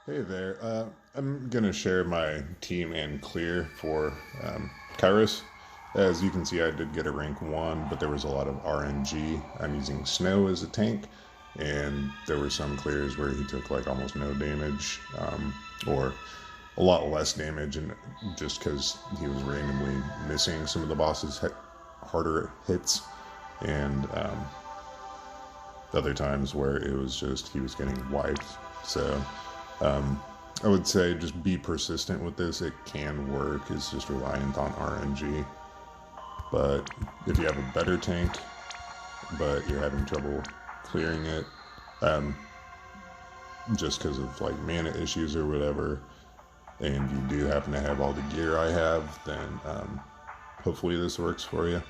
Hey there. I'm going to share my team and clear for Kairos. As you can see, I did get a rank 1, but there was a lot of RNG. I'm using Snow as a tank, and there were some clears where he took like almost no damage, or a lot less damage, and just because he was randomly missing some of the boss's harder hits, and other times where it was just he was getting wiped. So I would say just be persistent with this. It can work. It's just reliant on RNG. But if you have a better tank, but you're having trouble clearing it, um, just because of like mana issues or whatever, and you do happen to have all the gear I have, then hopefully this works for you.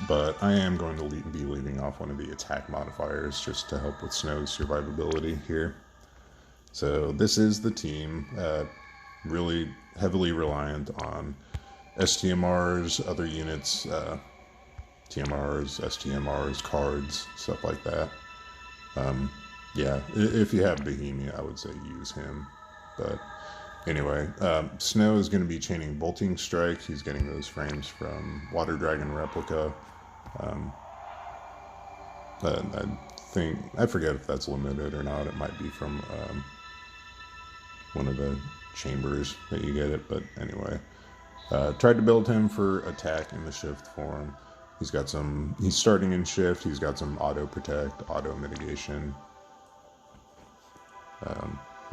But I am going to be leaving off one of the attack modifiers just to help with Snow's survivability here. So this is the team, really heavily reliant on STMRs, other units, TMRs, STMRs, cards, stuff like that. Yeah, if you have Bohemia, I would say use him. But anyway, Snow is going to be chaining Bolting Strike. He's getting those frames from Water Dragon Replica. I forget if that's limited or not. It might be from one of the chambers that you get it, but anyway. Tried to build him for attack in the shift form. He's starting in shift, he's got some auto protect, auto mitigation.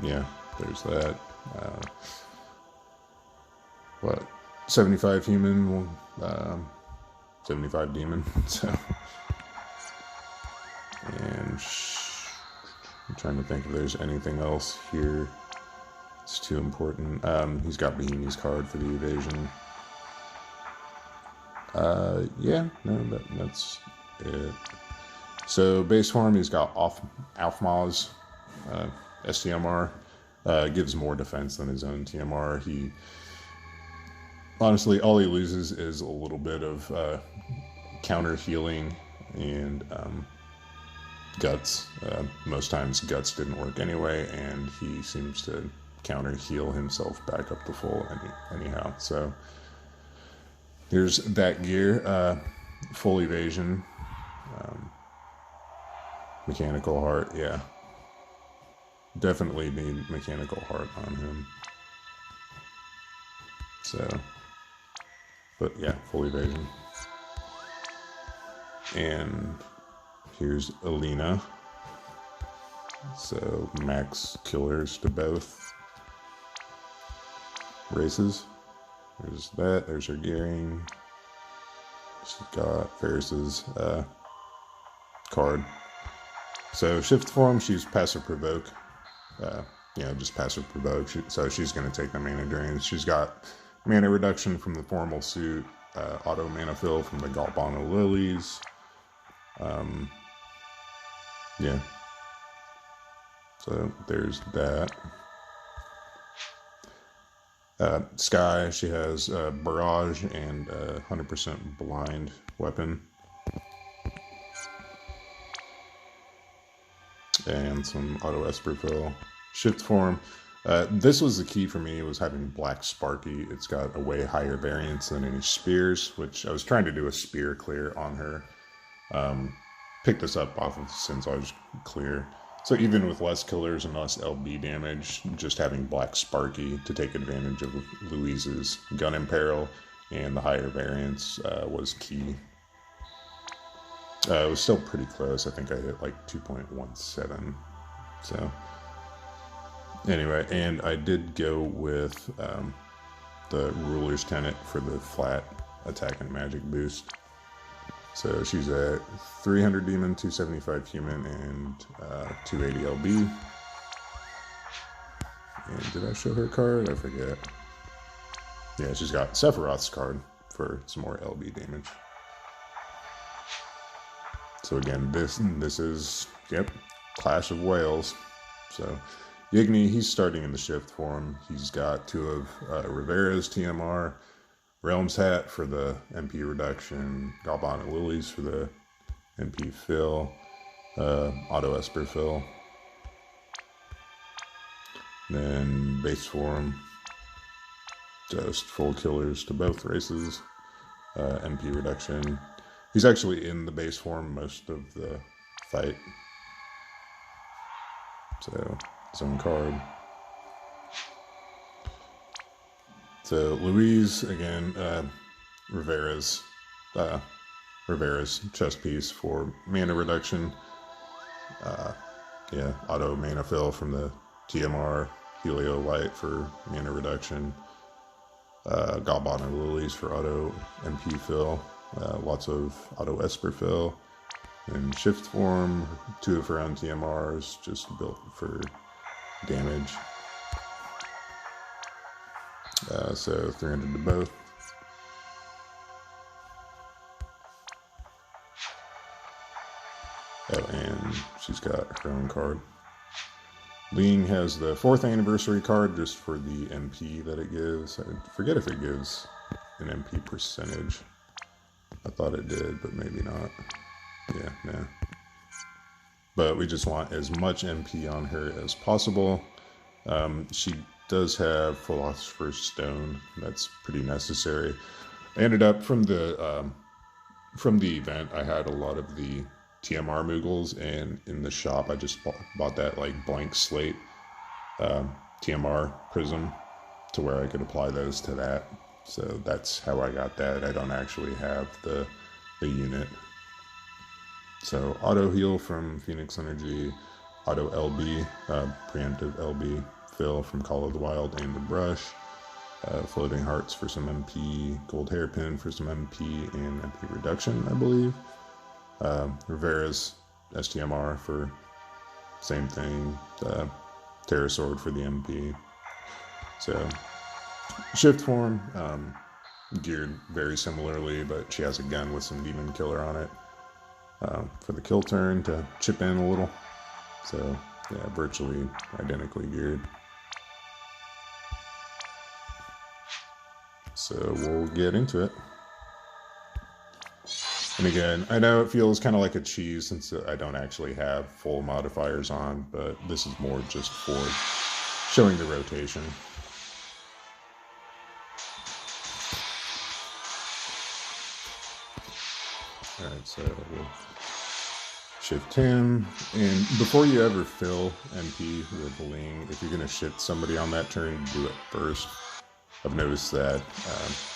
Yeah, there's that. 75 human, 75 demon, so. And I'm trying to think if there's anything else here. It's too important. He's got Bohemia's card for the evasion. Yeah, no, that's it. So base form, he's got Alfmaz, STMR. Gives more defense than his own TMR. Honestly, all he loses is a little bit of counter healing and guts. Most times guts didn't work anyway, and he seems to counter heal himself back up to full anyhow. So here's that gear. Full evasion, mechanical heart. Yeah, definitely need mechanical heart on him. So, but yeah, full evasion. And here's Alina. So max killers to both races. There's that. There's her gearing. She's got Ferris's card. So shift form, she's passive provoke. Just passive provoke. So she's going to take the mana drains. She's got mana reduction from the formal suit, auto mana fill from the Galbano Lilies. Yeah. So there's that. Sky, she has Barrage and 100% blind weapon. And some auto Esper fill. Shift form. This was the key for me, was having Black Sparky. It's got a way higher variance than any spears, which I was trying to do a spear clear on her. Picked this up off of Sinzar's clear. So even with less killers and less LB damage, just having Black Sparky to take advantage of Louise's Gun Imperil and the higher variance was key. It was still pretty close. I think I hit like 2.17. So anyway, and I did go with the Ruler's Tenet for the flat attack and magic boost. So she's at 300 demon, 275 human, and 280 LB. And did I show her card? I forget. Yeah, she's got Sephiroth's card for some more LB damage. So again, this is, yep, Clash of Whales. So Yigni, he's starting in the shift form. He's got two of Rivera's TMR, Realm's Hat for the MP reduction, Galbano Lilies for the MP fill, Auto Esper fill. Then base form, just full killers to both races. MP reduction. He's actually in the base form most of the fight. So, zone card. So, Louise, again, Rivera's chess piece for mana reduction. Auto mana fill from the TMR. Helio Light for mana reduction. Galbana Lilies for auto MP fill. Lots of auto Esper fill. And shift form, 2 of her own TMRs, just built for damage. So 300 to both. Oh, and she's got her own card. Ling has the 4th anniversary card just for the MP that it gives. I forget if it gives an MP percentage. I thought it did, but maybe not. Yeah, nah. But we just want as much MP on her as possible. She does have Philosopher's Stone. That's pretty necessary. I ended up from the event, I had a lot of the TMR Moogles, and in the shop I just bought that like blank slate TMR prism to where I could apply those to that. So that's how I got that. I don't actually have the unit. So auto heal from Phoenix Energy, auto LB, preemptive LB fill from Call of the Wild and the Brush, floating hearts for some MP, gold hairpin for some MP and MP reduction, I believe. Rivera's STMR for same thing, Terra Sword for the MP. So shift form, geared very similarly, but she has a gun with some Demon Killer on it. For the kill turn to chip in a little. So, yeah, virtually identically geared. So we'll get into it. And again, I know it feels kind of like a cheese since I don't actually have full modifiers on, but this is more just for showing the rotation. Alright, so we'll shift him, and before you ever fill MP with Ling, if you're going to shift somebody on that turn, do it first. I've noticed that,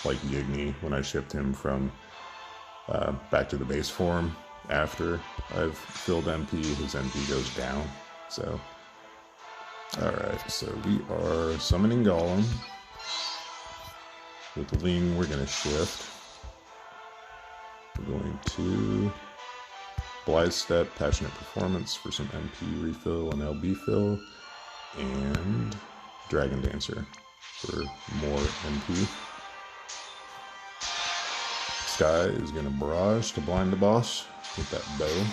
like Yigni, when I shift him from back to the base form, after I've filled MP, his MP goes down. So, alright, so we are summoning Golem. With Ling, we're going to shift. We're going to Blithe Step, Passionate Performance for some MP refill and LB fill, and Dragon Dancer for more MP. Sky is going to Barrage to blind the boss with that bow.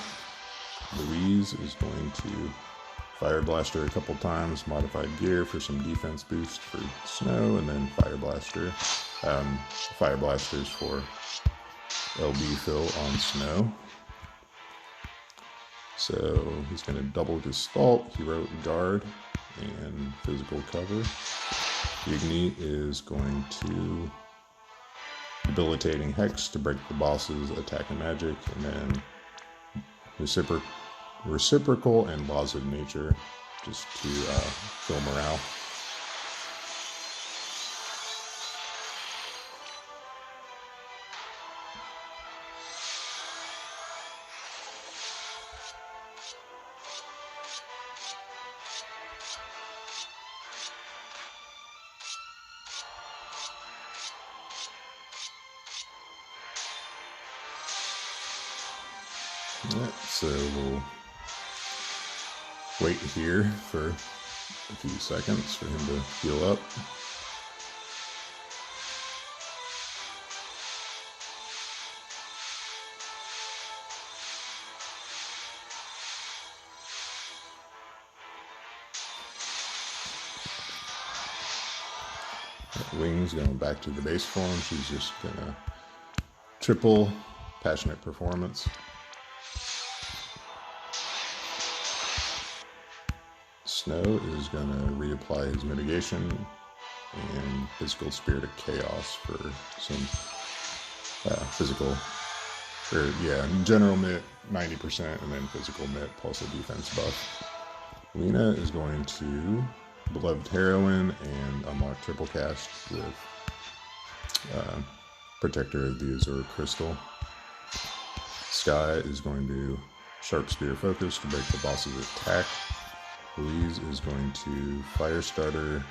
Louise is going to Fire Blaster a couple times, Modified Gear for some defense boost for Snow, and then Fire Blaster. Fire Blasters for LB fill on Snow. So he's going to double Gestalt, Heroic Guard, and Physical Cover. Yigni is going to Debilitating Hex to break the boss's attack and magic, and then Reciprocal and Laws of Nature just to fill morale. Alright, so we'll wait here for a few seconds for him to heal up. Wings going back to the base form. She's just gonna triple Passionate Performance. Snow is going to reapply his mitigation and physical spirit of chaos for some physical, or yeah, general mit 90%, and then physical mit plus a defense buff. Lena is going to Beloved Heroine and unlock triple cast with Protector of the Azure Crystal. Sky is going to Sharp Spear Focus to break the boss's attack. Louise is going to Firestarter,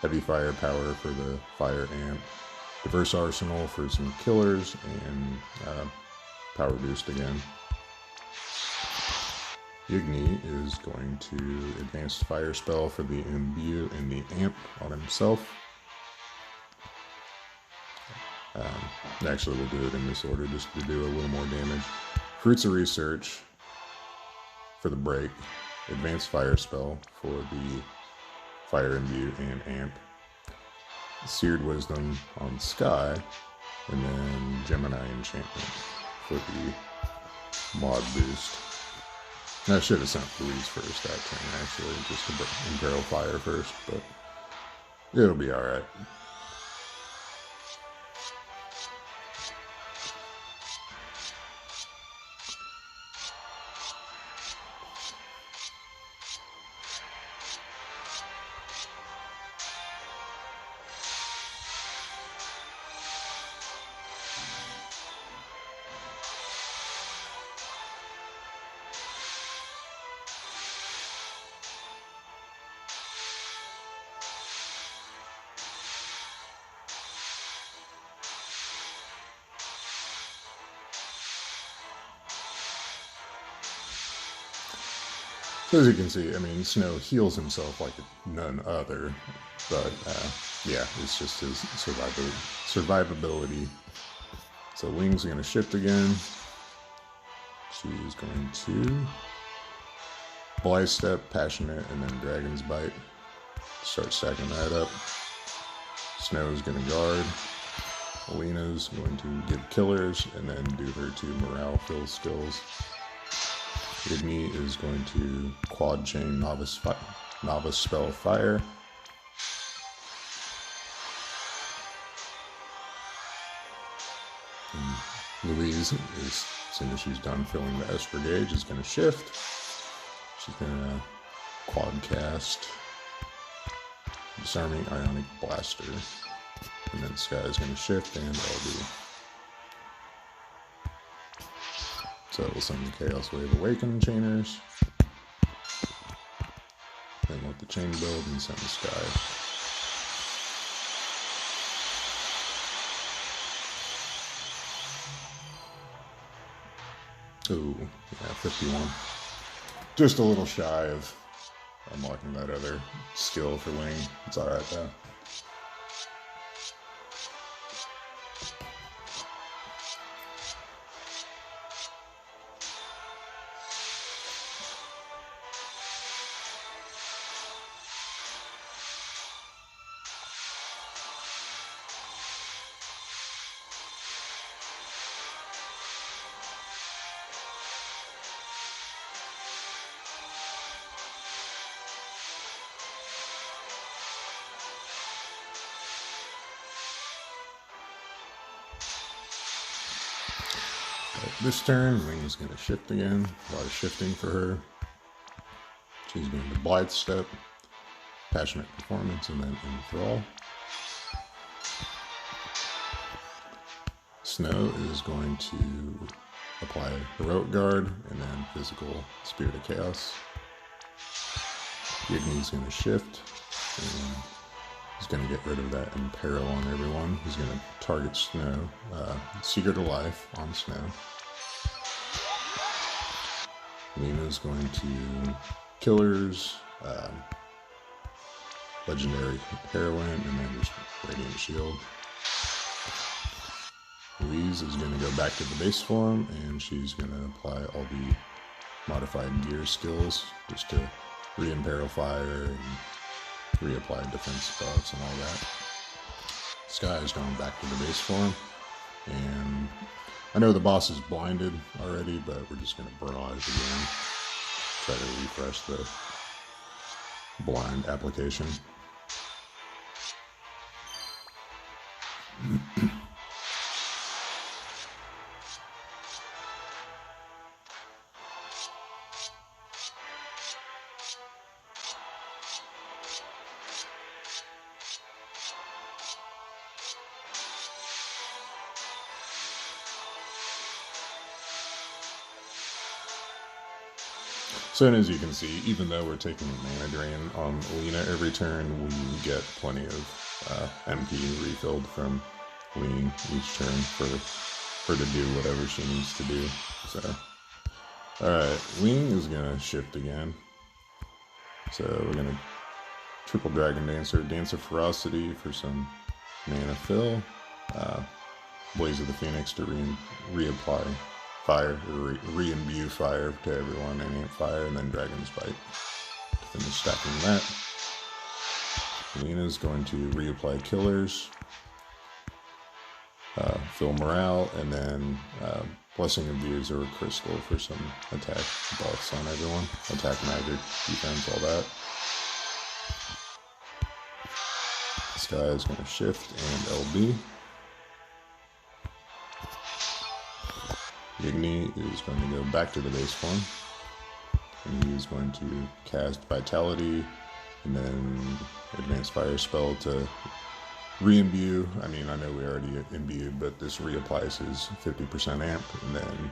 Heavy Firepower for the Fire Amp, Diverse Arsenal for some killers, and Power Boost again. Igni is going to Advanced Fire Spell for the Imbue and the Amp on himself. Actually, we'll do it in this order just to do a little more damage. Fruits of Research for the break. Advanced Fire Spell for the Fire Imbue and Amp. Seared Wisdom on Sky. And then Gemini Enchantment for the Mod Boost. I should have sent Louise first that turn, actually, just to Imperial Fire first, but it'll be alright. So as you can see, I mean, Snow heals himself like none other, but yeah, it's just his survivability. So Wings are going to shift again. She's going to Blithe Step, Passionate, and then Dragon's Bite. Start stacking that up. Snow's going to guard. Alina's going to give killers, and then do her two morale fill skills. Igni is going to Quad Chain Novice Spell Fire. And Louise, as soon as she's done filling the Esper Gauge, is going to shift. She's going to Quad Cast Disarming Ionic Blaster. And then Sky is going to shift and LB. So we'll send the Chaos Wave Awaken Chainers. Then let the chain build and send the Sky. Ooh, yeah, 51. Just a little shy of unlocking that other skill for Wing. It's alright though. This turn, Wing's going to shift again. A lot of shifting for her. She's going to Blithe Step, Passionate Performance, and then Enthrall. Snow is going to apply Heroic Guard, and then Physical Spirit of Chaos. Igni's going to shift, and he's going to get rid of that Imperil on everyone. He's going to target Snow, Secret of Life on Snow. Lena's going to Killers, Legendary Heroine, and then just Radiant Shield. Louise is going to go back to the base form, and she's going to apply all the modified gear skills just to re-imperil fire and reapply defense buffs and all that. Sky is going back to the base form, and I know the boss is blinded already, but we're just going to barrage again. Try to refresh the blind application. So as you can see, even though we're taking mana drain on Lena every turn, we get plenty of MP refilled from Lean each turn for her to do whatever she needs to do. So, alright, Lean is going to shift again. So we're going to triple Dragon Dancer, Dance of Ferocity for some mana fill, Blaze of the Phoenix to reapply fire, or re-imbue fire to everyone, and Amp Fire, and then Dragon's Bite to finish stacking that. Lena's going to reapply Killers, fill Morale, and then Blessing of the Azure Crystal for some attack buffs on everyone. Attack, magic, defense, all that. Sky is going to shift and LB. Igni is going to go back to the base form, and he is going to cast Vitality and then Advanced Fire spell to re-imbue. I mean, I know we already imbued, but this reapplies his 50% amp, and then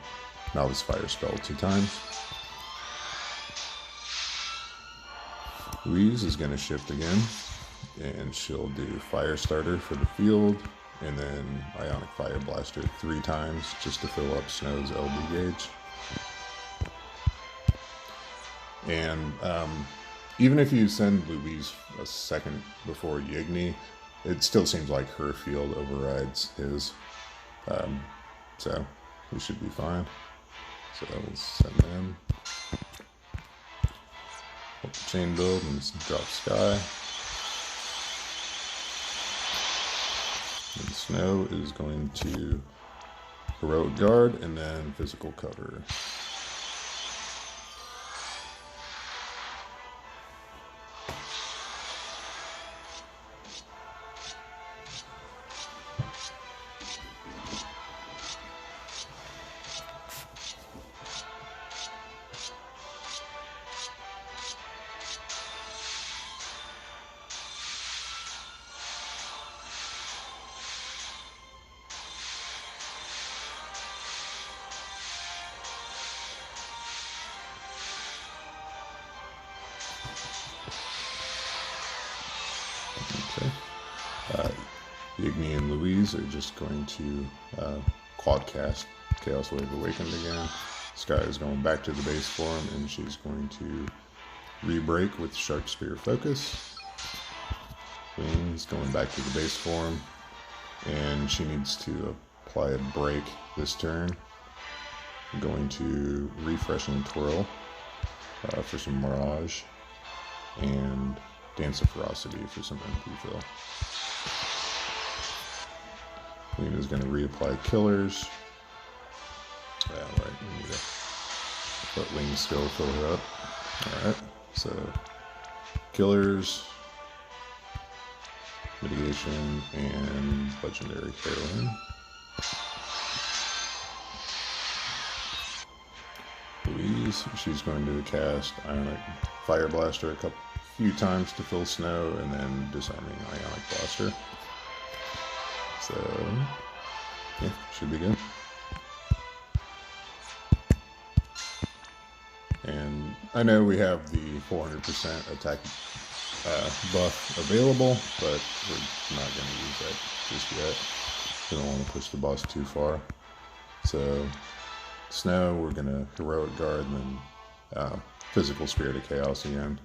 Novice Fire spell 2 times. Louise is going to shift again, and she'll do Fire Starter for the field, and then Ionic Fire Blaster 3 times just to fill up Snow's LB gauge. And even if you send Louise a second before Yigni, it still seems like her field overrides his. So we should be fine. So we'll send them. Hope the chain build and drop Sky. And Snow is going to Heroic Guard and then Physical Cover. Igni and Louise are just going to quad cast Chaos Wave Awakened again. Sky is going back to the base form, and she's going to re-break with Sharp Spear Focus. Queen's going back to the base form, and she needs to apply a break this turn. I'm going to Refreshing Twirl for some Mirage, and Dance of Ferocity for some MP fill. Queen is going to reapply Killers. Yeah, right, we need to let Wing Skill fill her up. Alright, so Killers, Mitigation, and Legendary Heroine. Louise, she's going to cast Ionic Fire Blaster a few times to fill Snow, and then Disarming Ionic Blaster. So, yeah, should be good. And I know we have the 400% attack buff available, but we're not going to use that just yet. We don't want to push the boss too far. So, Snow, we're going to Heroic Guard and then Physical Spirit of Chaos again.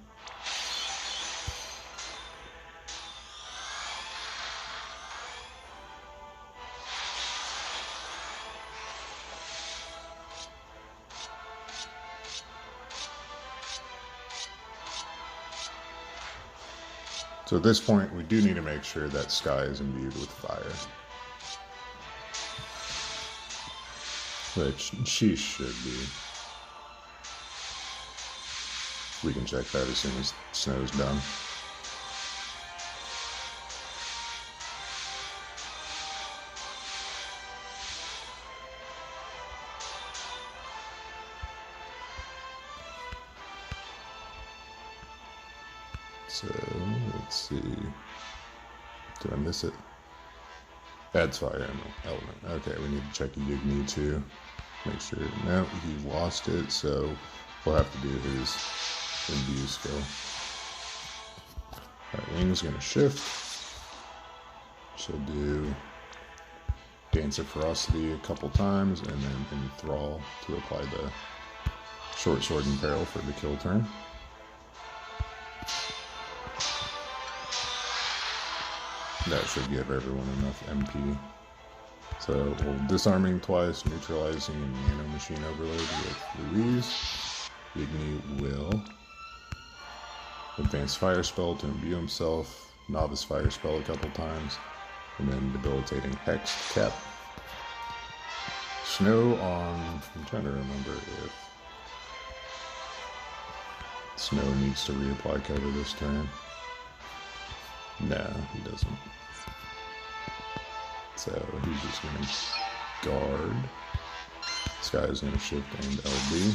So at this point, we do need to make sure that Sky is imbued with fire. Which she should be. We can check that as soon as snow's done. So, let's see. Did I miss it? Adds fire element. Okay, we need to check Igni too. Make sure. No, he lost it, so we'll have to do his imbue skill. Alright, Wing's gonna shift. She'll do Dance of Ferocity a couple times, and then Enthrall to apply the Short Sword and Peril for the kill turn. That should give everyone enough MP. So we'll Disarming twice, Neutralizing, and Nano Machine Overload with Louise. Igni will Advanced Fire Spell to imbue himself, Novice Fire Spell a couple times, and then Debilitating Hex Cap. Snow on, I'm trying to remember if Snow needs to reapply cover this turn. No, he doesn't. So he's just going to guard. Sky is going to shift and LB.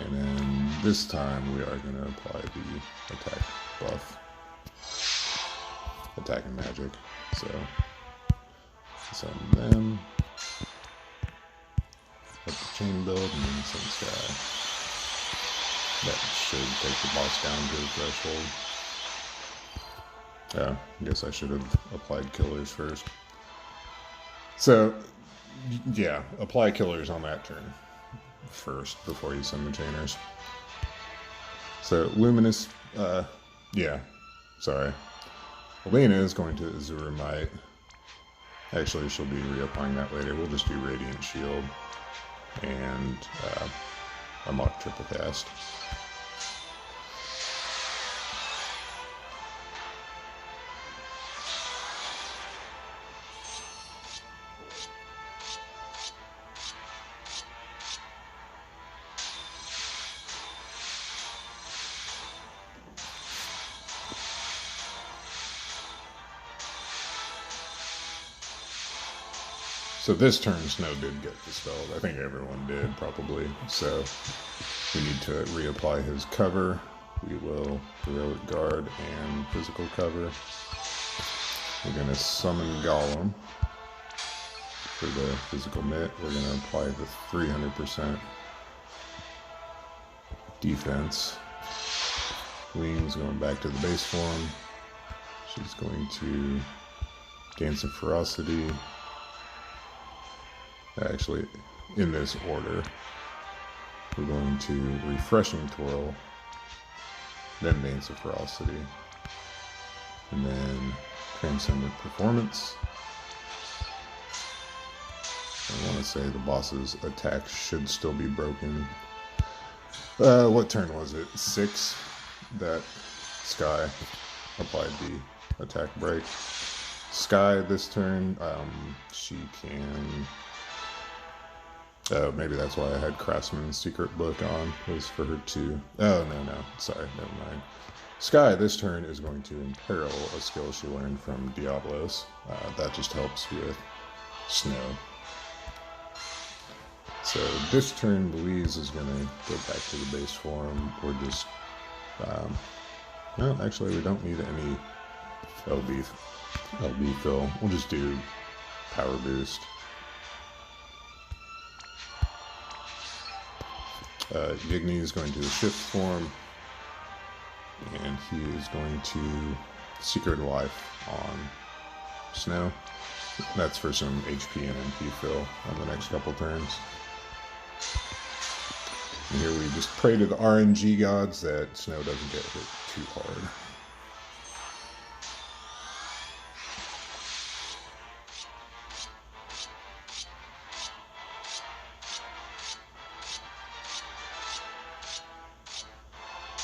And then this time we are going to apply the attack buff. Attack and magic. So send them. Up the chain build and then send Sky. That should take the boss down to the threshold. Yeah, I guess I should have applied killers first. So, yeah, apply killers on that turn first before you send the chainers. So, Luminous, yeah, sorry. Elena is going to Azurite. Actually, she'll be reapplying that later. We'll just do Radiant Shield and unlock Triple Cast. So this turn, Snow did get dispelled. I think everyone did, probably. So we need to reapply his cover. We will Heroic Guard and Physical Cover. We're going to summon Golem for the Physical Mitt. We're going to apply the 300% defense. Wings going back to the base form. She's going to Dance of Ferocity. Actually, in this order, we're going to Refreshing Twirl, then Dance of Ferocity, and then Transcendent Performance. I want to say the boss's attack should still be broken. What turn was it? 6 that Sky applied the attack break. Sky this turn, she can... maybe that's why I had Craftsman's Secret Book on, was for her to... Oh, no, sorry, never mind. Sky this turn is going to Imperil, a skill she learned from Diablos. That just helps with Snow. So this turn, Louise is going to go back to the base form. We're just... no, actually, we don't need any LB fill. We'll just do Power Boost. Igni is going to shift form, and he is going to Secret Life on Snow. That's for some HP and MP fill on the next couple turns. And here we just pray to the RNG gods that Snow doesn't get hit too hard.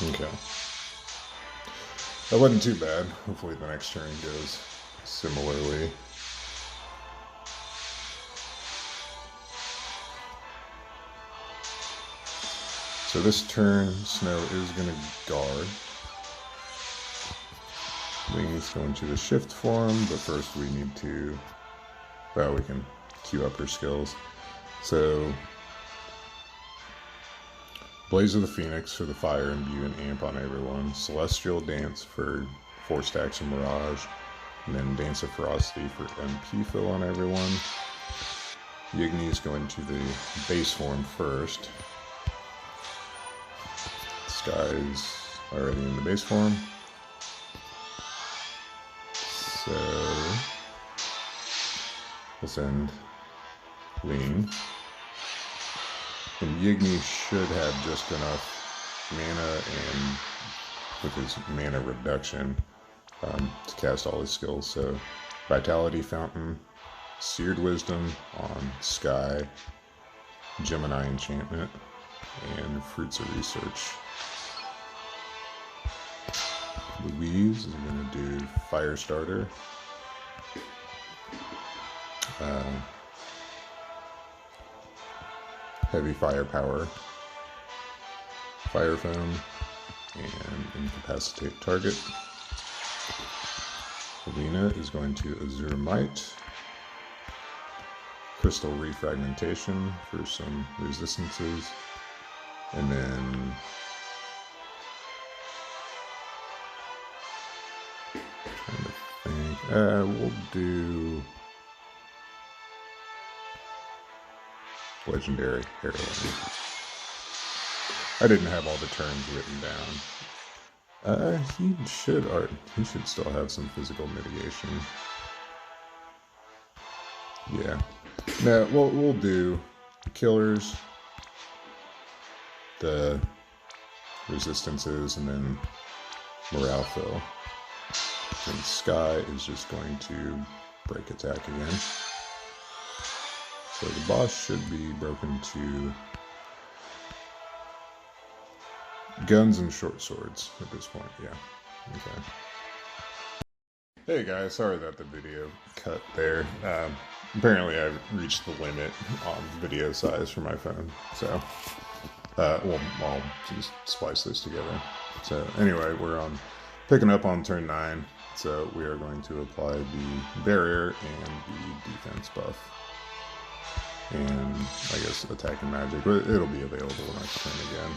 Okay. That wasn't too bad. Hopefully the next turn goes similarly. So this turn, Snow is going to guard. Wings go into the shift form, but first we need to, well, we can queue up her skills. So, Blaze of the Phoenix for the fire, imbue, and amp on everyone. Celestial Dance for 4 stacks of Mirage. And then Dance of Ferocity for MP fill on everyone. Yigni's going to the base form first. Sky's already in the base form. So we'll send Lean. And Yigni should have just enough mana and with his mana reduction to cast all his skills. So Vitality Fountain, Seared Wisdom on Sky, Gemini Enchantment, and Fruits of Research. Louise is going to do Firestarter. Heavy Firepower, Fire Foam, and Incapacitate Target. Alina is going to Azure Might. Crystal Refragmentation for some resistances. And then trying to think, we'll do Legendary Heroine. I didn't have all the terms written down. He should still have some physical mitigation. Yeah. Now, we'll do the killers, the resistances, and then morale fill. And Sky is just going to break attack again. So the boss should be broken to guns and short swords at this point, yeah. Okay. Hey guys, sorry that the video cut there. Apparently I reached the limit on video size for my phone, so well, I'll just splice this together. So anyway, we're on picking up on turn 9, so we are going to apply the barrier and the defense buff. And I guess attack and magic, but it'll be available next turn again.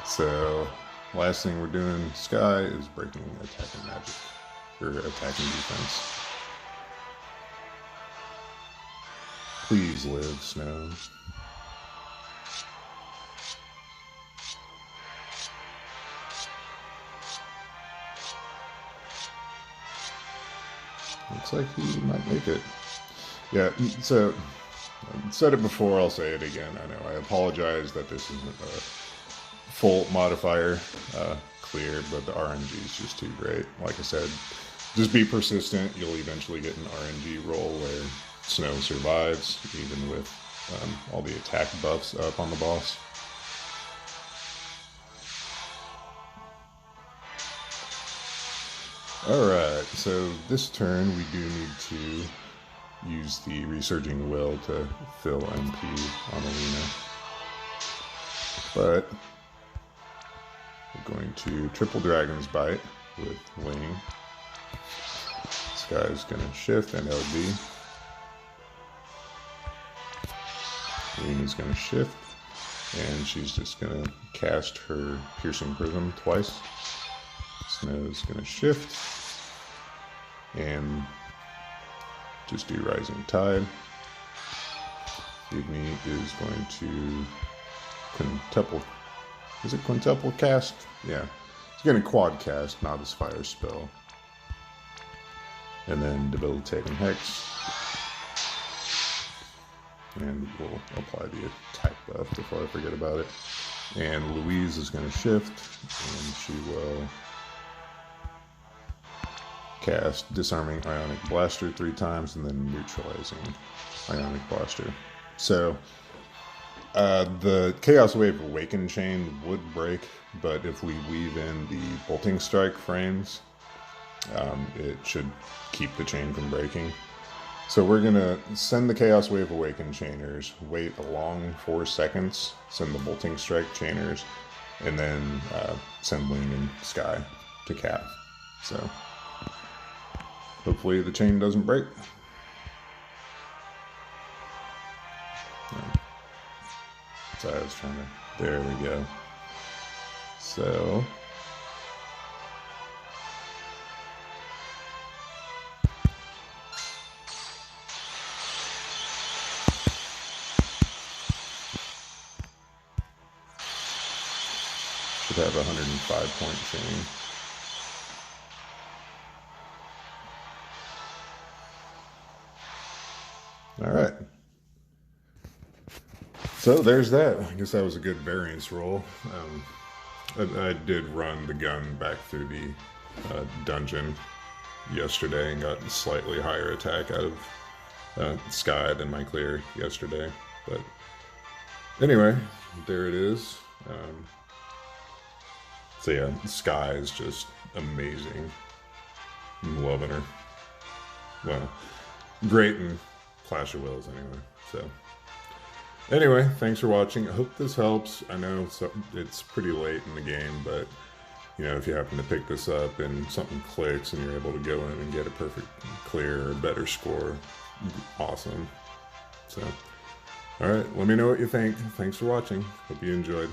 So last thing we're doing, Sky, is breaking attack and magic, or attacking defense. Please live, Snow. Looks like he might make it. Yeah, so I said it before, I'll say it again. I know, I apologize that this isn't a full modifier clear, but the RNG is just too great. Like I said, just be persistent. You'll eventually get an RNG roll where Snow survives, even with all the attack buffs up on the boss. Alright, so this turn we do need to use the Resurging Will to fill MP on Alina. But we're going to triple Dragon's Bite with Wing. This guy's going to shift and LB. Alina's going to shift, and she's just going to cast her Piercing Prism twice. Snow's going to shift and just do Rising Tide. Yigni is going to quintuple. Is it quintuple cast? Yeah. He's going to quad cast, not his fire spell. And then Debilitating Hex. And we'll apply the attack buff before I forget about it. And Louise is going to shift, and she will cast Disarming Ionic Blaster 3 times, and then Neutralizing Ionic Blaster. So, the Chaos Wave Awaken chain would break, but if we weave in the Bolting Strike frames, it should keep the chain from breaking. So we're gonna send the Chaos Wave Awaken chainers, wait a long 4 seconds, send the Bolting Strike chainers, and then send Leaning Sky to cap. So hopefully the chain doesn't break. So I was trying to, there we go. So should have a 105-point chain. All right. So there's that. I guess that was a good variance roll. I did run the gun back through the dungeon yesterday and got a slightly higher attack out of Sky than my clear yesterday. But anyway, there it is. So yeah, Sky is just amazing. I'm loving her. Well, great in Clash of Wills anyway. So anyway, thanks for watching. I hope this helps. I know it's pretty late in the game, but you know, if you happen to pick this up and something clicks and you're able to go in and get a perfect clear or better score, awesome. So, all right, let me know what you think. Thanks for watching. Hope you enjoyed.